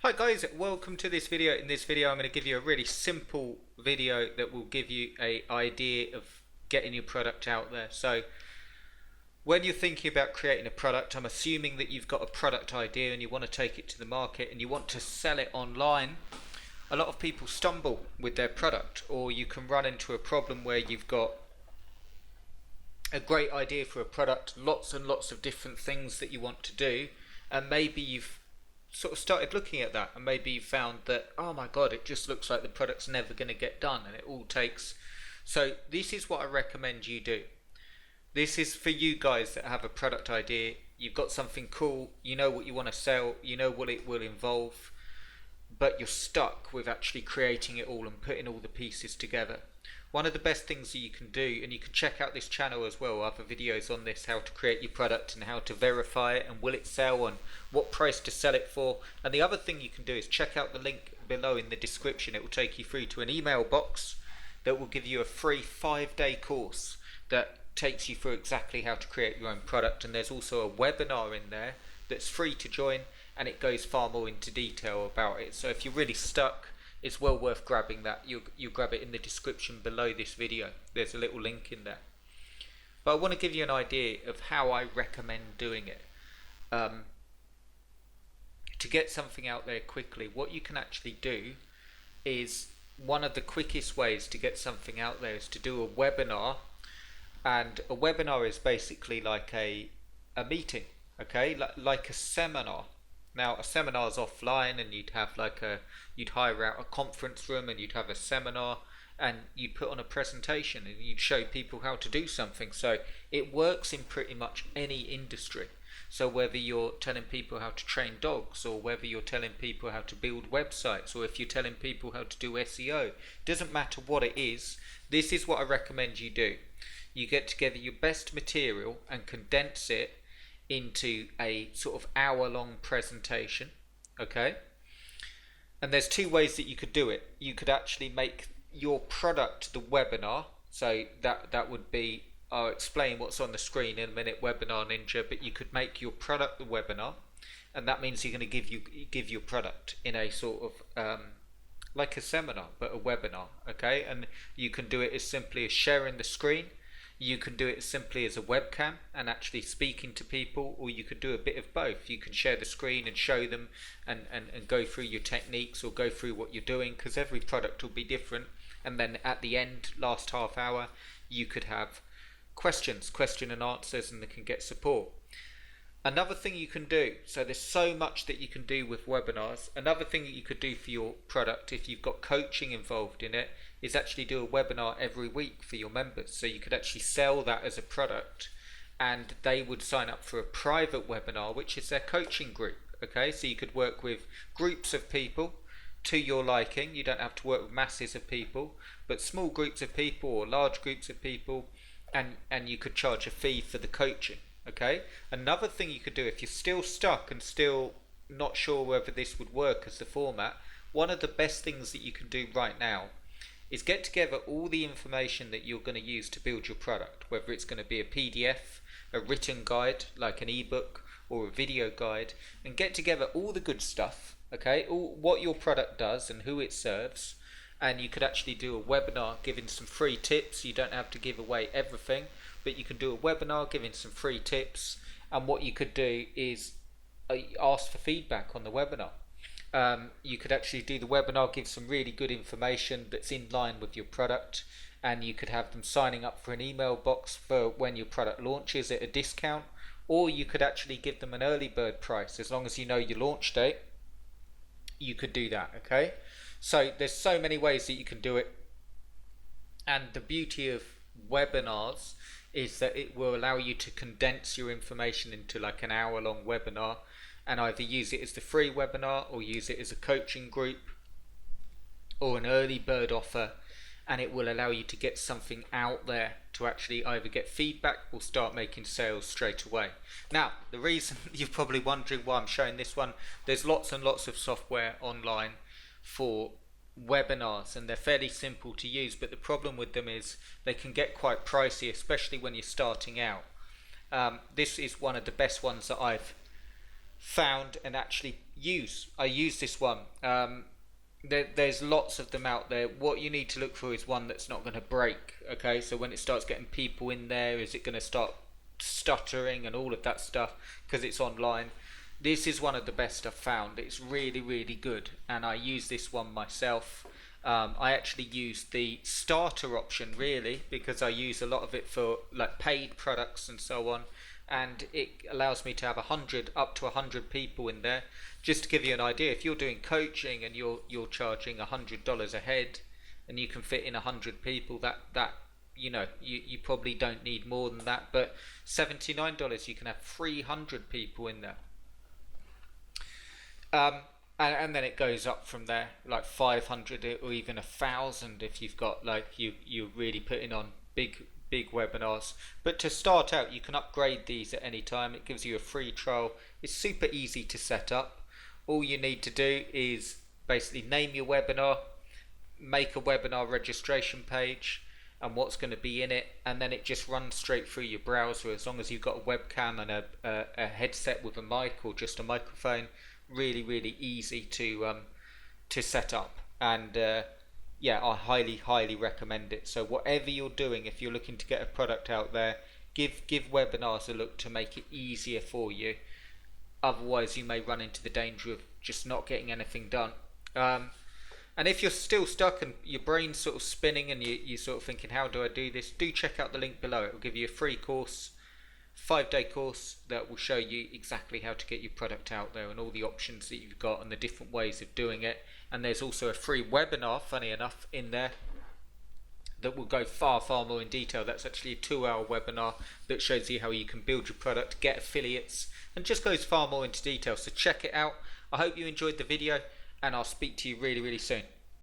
Hi guys, welcome to this video. In this video I'm going to give you a really simple video that will give you an idea of getting your product out there. So when you're thinking about creating a product, I'm assuming that you've got a product idea and you want to take it to the market and you want to sell it online. A lot of people stumble with their product, or you can run into a problem where you've got a great idea for a product, lots and lots of different things that you want to do, and maybe you've sort of started looking at that and maybe you found that, oh my god, it just looks like the product's never going to get done and it all takes. So this is what I recommend you do. This is for you guys that have a product idea, you've got something cool, you know what you want to sell, you know what it will involve, but you're stuck with actually creating it all and putting all the pieces together. One of the best things that you can do, and you can check out this channel as well, other videos on this, how to create your product and how to verify it and will it sell and what price to sell it for. And the other thing you can do is check out the link below in the description. It will take you through to an email box that will give you a free 5-day course that takes you through exactly how to create your own product. And there's also a webinar in there that's free to join, and it goes far more into detail about it. So if you're really stuck, it's well worth grabbing that. You grab it in the description below this video. There's a little link in there. But I want to give you an idea of how I recommend doing it. To get something out there quickly, what you can actually do is, one of the quickest ways to get something out there is to do a webinar. And a webinar is basically like a meeting, okay, like a seminar. Now a seminar is offline, and you'd have you'd hire out a conference room and you'd have a seminar and you'd put on a presentation and you'd show people how to do something. So it works in pretty much any industry. So whether you're telling people how to train dogs, or whether you're telling people how to build websites, or if you're telling people how to do SEO, doesn't matter what it is, this is what I recommend you do. You get together your best material and condense it into a sort of hour-long presentation, okay? And there's two ways that you could do it. You could actually make your product the webinar, so that would be, I'll explain what's on the screen in a minute, Webinar Ninja, but you could make your product the webinar, and that means you're going to give your product in a sort of like a seminar, but a webinar, okay? And you can do it as simply as sharing the screen. You can do it as simply as a webcam and actually speaking to people, or you could do a bit of both. You can share the screen and show them and go through your techniques or go through what you're doing, because every product will be different. And then at the end, last half hour, you could have question and answers, and they can get support. Another thing you can do, so there's so much that you can do with webinars. Another thing that you could do for your product, if you've got coaching involved in it, is actually do a webinar every week for your members. So you could actually sell that as a product, and they would sign up for a private webinar, which is their coaching group. Okay, so you could work with groups of people to your liking. You don't have to work with masses of people, but small groups of people or large groups of people, and you could charge a fee for the coaching. Okay, another thing you could do, if you're still stuck and still not sure whether this would work as the format, one of the best things that you can do right now is get together all the information that you're going to use to build your product, whether it's going to be a PDF, a written guide like an ebook, or a video guide, and get together all the good stuff, okay, all what your product does and who it serves. And you could actually do a webinar giving some free tips. You don't have to give away everything, but you can do a webinar giving some free tips. And what you could do is ask for feedback on the webinar. You could actually do the webinar, give some really good information that's in line with your product, and you could have them signing up for an email box for when your product launches at a discount, or you could actually give them an early bird price. As long as you know your launch date, you could do that, okay? So there's so many ways that you can do it, and the beauty of webinars is that it will allow you to condense your information into like an hour-long webinar, and either use it as the free webinar or use it as a coaching group or an early bird offer, and it will allow you to get something out there to actually either get feedback or start making sales straight away. Now, the reason you're probably wondering why I'm showing this one, there's lots and lots of software online for webinars, and they're fairly simple to use, but the problem with them is they can get quite pricey, especially when you're starting out. This is one of the best ones that I've found and actually I use this one. There's lots of them out there. What you need to look for is one that's not going to break. Okay, so when it starts getting people in there, is it going to start stuttering and all of that stuff because it's online? This is one of the best I've found. It's really, really good, and I use this one myself. I actually use the starter option really because I use a lot of it for like paid products and so on, and it allows me to have 100 up to 100 people in there. Just to give you an idea, if you're doing coaching and you're charging $100 a head, and you can fit in 100 people, that you probably don't need more than that. But $79 you can have 300 people in there. And then it goes up from there, like 500 or even 1,000 if you've got like you're really putting on big webinars. But to start out, you can upgrade these at any time. It gives you a free trial. It's super easy to set up. All you need to do is basically name your webinar, make a webinar registration page and what's going to be in it, and then it just runs straight through your browser as long as you've got a webcam and a headset with a mic or just a microphone. Really easy to set up, and yeah, I highly recommend it. So whatever you're doing, if you're looking to get a product out there, give webinars a look to make it easier for you. Otherwise you may run into the danger of just not getting anything done. And if you're still stuck and your brain's sort of spinning and you're sort of thinking, how do I do this, do check out the link below. It will give you a free course, 5-day course that will show you exactly how to get your product out there and all the options that you've got and the different ways of doing it. And there's also a free webinar, funny enough, in there that will go far more in detail. That's actually a 2-hour webinar that shows you how you can build your product, get affiliates, and just goes far more into detail. So check it out. I hope you enjoyed the video, and I'll speak to you really soon.